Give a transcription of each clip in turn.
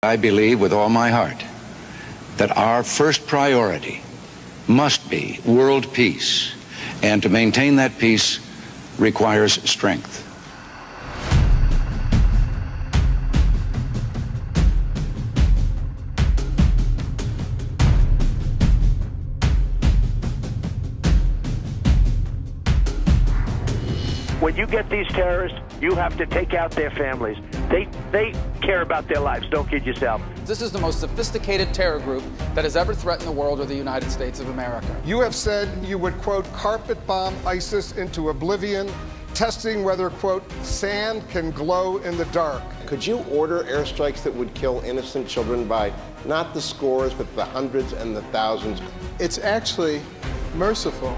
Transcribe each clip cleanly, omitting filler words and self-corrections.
I believe with all my heart that our first priority must be world peace, and to maintain that peace requires strength. When you get these terrorists, you have to take out their families. They care about their lives. Don't kid yourself. This is the most sophisticated terror group that has ever threatened the world or the United States of America. You have said you would, quote, carpet bomb ISIS into oblivion, testing whether, quote, sand can glow in the dark. Could you order airstrikes that would kill innocent children by not the scores, but the hundreds and the thousands? It's actually merciful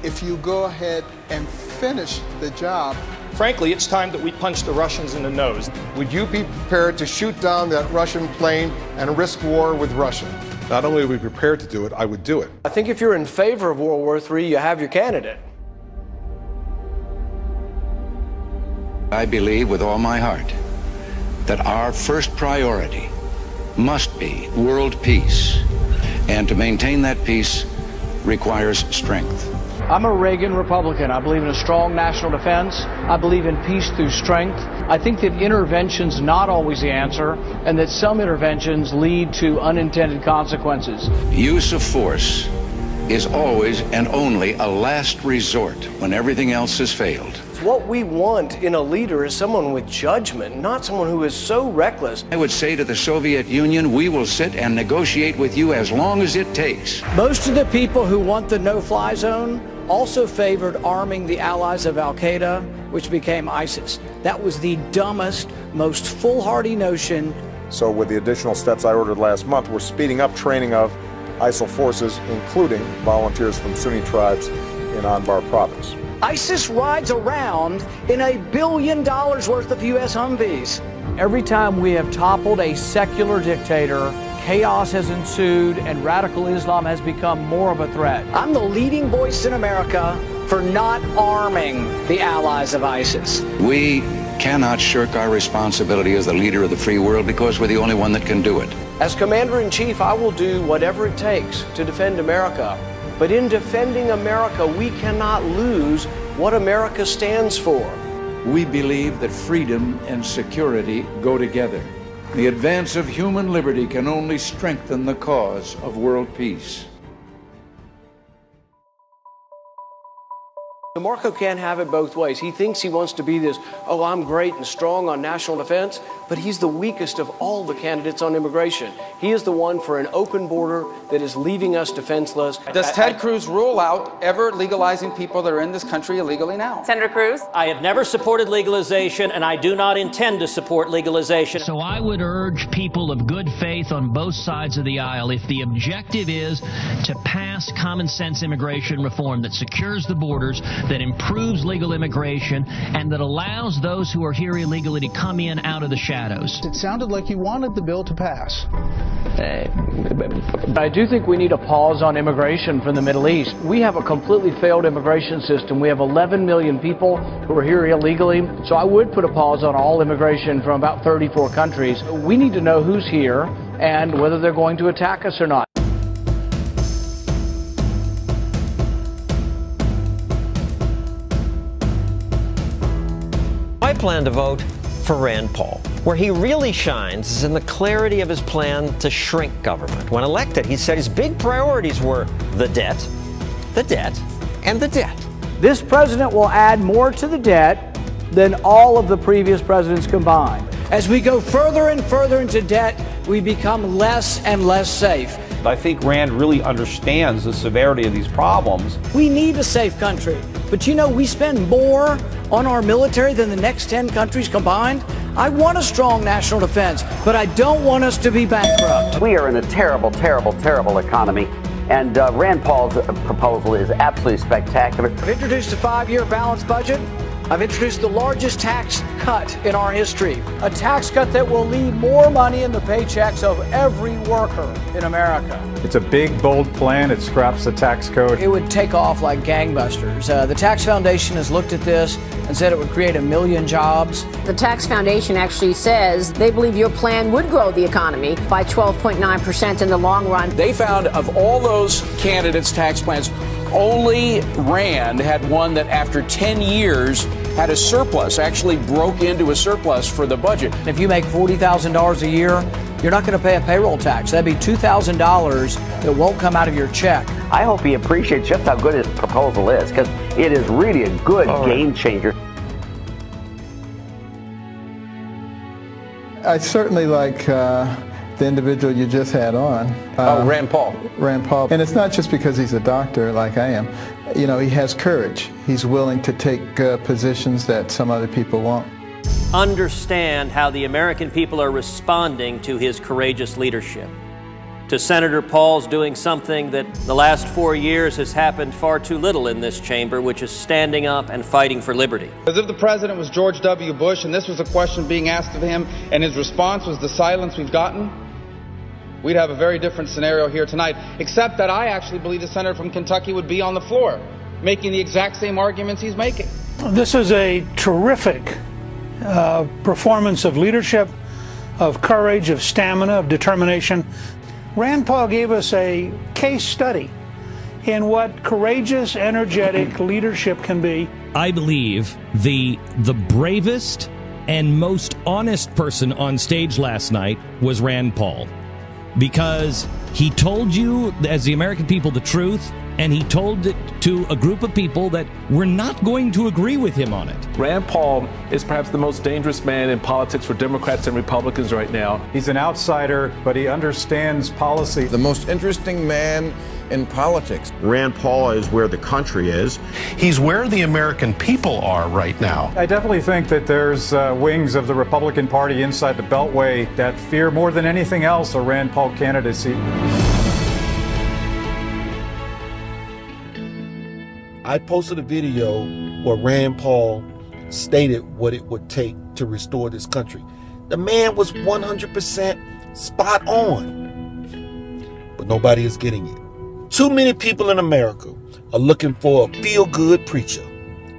if you go ahead and finish the job. Frankly, it's time that we punch the Russians in the nose. Would you be prepared to shoot down that Russian plane and risk war with Russia? Not only are we prepared to do it, I would do it. I think if you're in favor of World War III, you have your candidate. I believe with all my heart that our first priority must be world peace, and to maintain that peace requires strength. I'm a Reagan Republican. I believe in a strong national defense. I believe in peace through strength. I think that intervention's not always the answer, and that some interventions lead to unintended consequences. Use of force is always and only a last resort when everything else has failed. What we want in a leader is someone with judgment, not someone who is so reckless. I would say to the Soviet Union, we will sit and negotiate with you as long as it takes. Most of the people who want the no-fly zone also favored arming the allies of al-Qaeda, which became ISIS. That was the dumbest, most foolhardy notion. So with the additional steps I ordered last month, we're speeding up training of ISIL forces, including volunteers from Sunni tribes in Anbar province. ISIS rides around in $1 billion worth of U.S. Humvees. Every time we have toppled a secular dictator, chaos has ensued and radical Islam has become more of a threat. I'm the leading voice in America for not arming the allies of ISIS. We cannot shirk our responsibility as the leader of the free world because we're the only one that can do it. As Commander-in-Chief, I will do whatever it takes to defend America. But in defending America, we cannot lose what America stands for. We believe that freedom and security go together. The advance of human liberty can only strengthen the cause of world peace. Marco can't have it both ways. He thinks he wants to be this, oh, I'm great and strong on national defense, but he's the weakest of all the candidates on immigration. He is the one for an open border that is leaving us defenseless. Does Ted Cruz rule out ever legalizing people that are in this country illegally now? Senator Cruz? I have never supported legalization, and I do not intend to support legalization. So I would urge people of good faith on both sides of the aisle, if the objective is to pass common sense immigration reform that secures the borders, that improves legal immigration, and that allows those who are here illegally to come in out of the shadows. It sounded like you wanted the bill to pass. I do think we need a pause on immigration from the Middle East. We have a completely failed immigration system. We have 11 million people who are here illegally. So I would put a pause on all immigration from about 34 countries. We need to know who's here and whether they're going to attack us or not. I plan to vote for Rand Paul. Where he really shines is in the clarity of his plan to shrink government. When elected, he said his big priorities were the debt, and the debt. This president will add more to the debt than all of the previous presidents combined. As we go further and further into debt, we become less and less safe. I think Rand really understands the severity of these problems. We need a safe country, but you know, we spend more on our military than the next 10 countries combined. I want a strong national defense, but I don't want us to be bankrupt. We are in a terrible, terrible, terrible economy, and Rand Paul's proposal is absolutely spectacular. I've introduced a 5-year balanced budget. I've introduced the largest tax cut in our history, a tax cut that will leave more money in the paychecks of every worker in America. It's a big, bold plan. It scraps the tax code. It would take off like gangbusters. The Tax Foundation has looked at this and said it would create 1 million jobs. The Tax Foundation actually says they believe your plan would grow the economy by 12.9% in the long run. They found of all those candidates' tax plans, only Rand had one that after 10 years had a surplus, actually broke into a surplus for the budget. If you make $40,000 a year, you're not going to pay a payroll tax. That'd be $2,000 that won't come out of your check. I hope he appreciates just how good his proposal is, because it is really a good game changer. I certainly like the individual you just had on. Rand Paul. Rand Paul. And it's not just because he's a doctor like I am. You know, he has courage. He's willing to take positions that some other people won't. Understand how the American people are responding to his courageous leadership. To Senator Paul's doing something that the last 4 years has happened far too little in this chamber, which is standing up and fighting for liberty. As if the president was George W. Bush and this was a question being asked of him and his response was the silence we've gotten, we'd have a very different scenario here tonight, except that I actually believe the senator from Kentucky would be on the floor making the exact same arguments he's making. This is a terrific performance of leadership, of courage, of stamina, of determination. Rand Paul gave us a case study in what courageous, energetic leadership can be. I believe the bravest and most honest person on stage last night was Rand Paul, because he told you, as the American people, the truth, and he told it to a group of people that were not going to agree with him on it. Rand Paul is perhaps the most dangerous man in politics for Democrats and Republicans right now. He's an outsider, but he understands policy. The most interesting man in politics. Rand Paul is where the country is. He's where the American people are right now. I definitely think that there's wings of the Republican Party inside the Beltway that fear more than anything else a Rand Paul candidacy. I posted a video where Rand Paul stated what it would take to restore this country. The man was 100% spot on, but nobody is getting it. Too many people in America are looking for a feel-good preacher,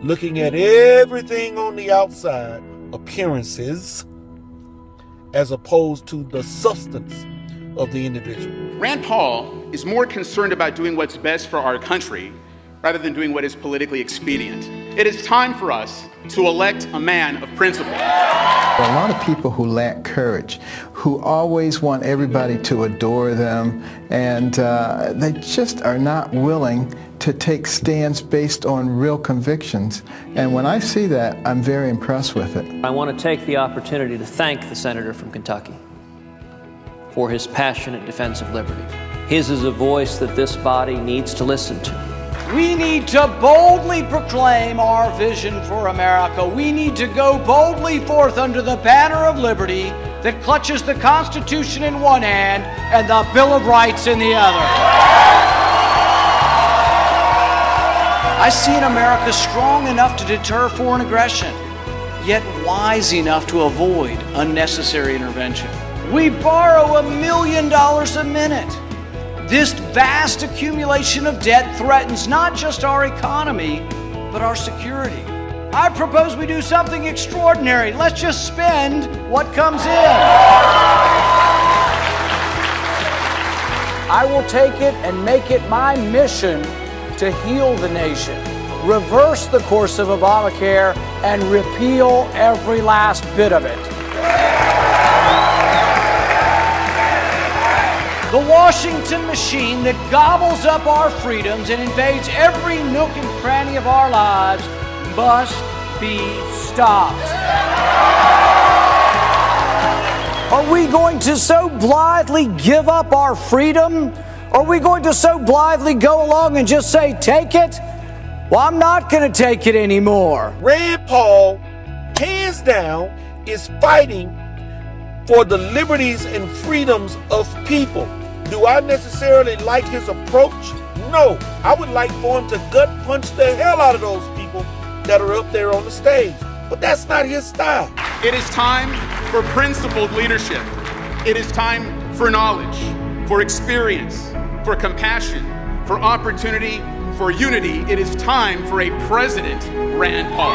looking at everything on the outside, appearances, as opposed to the substance of the individual. Rand Paul is more concerned about doing what's best for our country rather than doing what is politically expedient. It is time for us to elect a man of principle. A lot of people who lack courage, who always want everybody to adore them, and they just are not willing to take stands based on real convictions. And when I see that, I'm very impressed with it. I want to take the opportunity to thank the senator from Kentucky for his passionate defense of liberty. His is a voice that this body needs to listen to. We need to boldly proclaim our vision for America. We need to go boldly forth under the banner of liberty that clutches the Constitution in one hand and the Bill of Rights in the other. I see an America strong enough to deter foreign aggression, yet wise enough to avoid unnecessary intervention. We borrow $1 million a minute. This vast accumulation of debt threatens not just our economy, but our security. I propose we do something extraordinary. Let's just spend what comes in. I will take it and make it my mission to heal the nation, reverse the course of Obamacare, and repeal every last bit of it. The Washington machine that gobbles up our freedoms and invades every nook and cranny of our lives must be stopped. Are we going to so blithely give up our freedom? Are we going to so blithely go along and just say, take it? Well, I'm not going to take it anymore. Rand Paul, hands down, is fighting for the liberties and freedoms of people. Do I necessarily like his approach? No. I would like for him to gut punch the hell out of those people that are up there on the stage. But that's not his style. It is time for principled leadership. It is time for knowledge, for experience, for compassion, for opportunity, for unity. It is time for a President Rand Paul.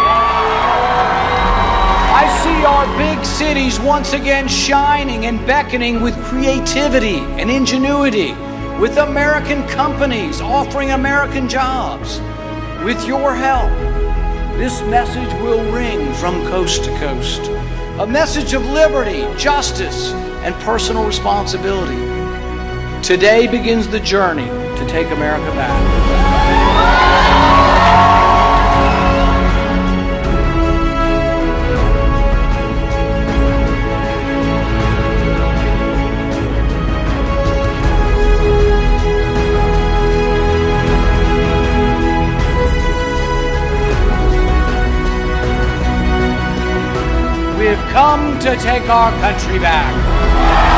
I see our big cities once again shining and beckoning with creativity and ingenuity, with American companies offering American jobs. With your help, this message will ring from coast to coast. A message of liberty, justice, and personal responsibility. Today begins the journey to take America back. We've come to take our country back.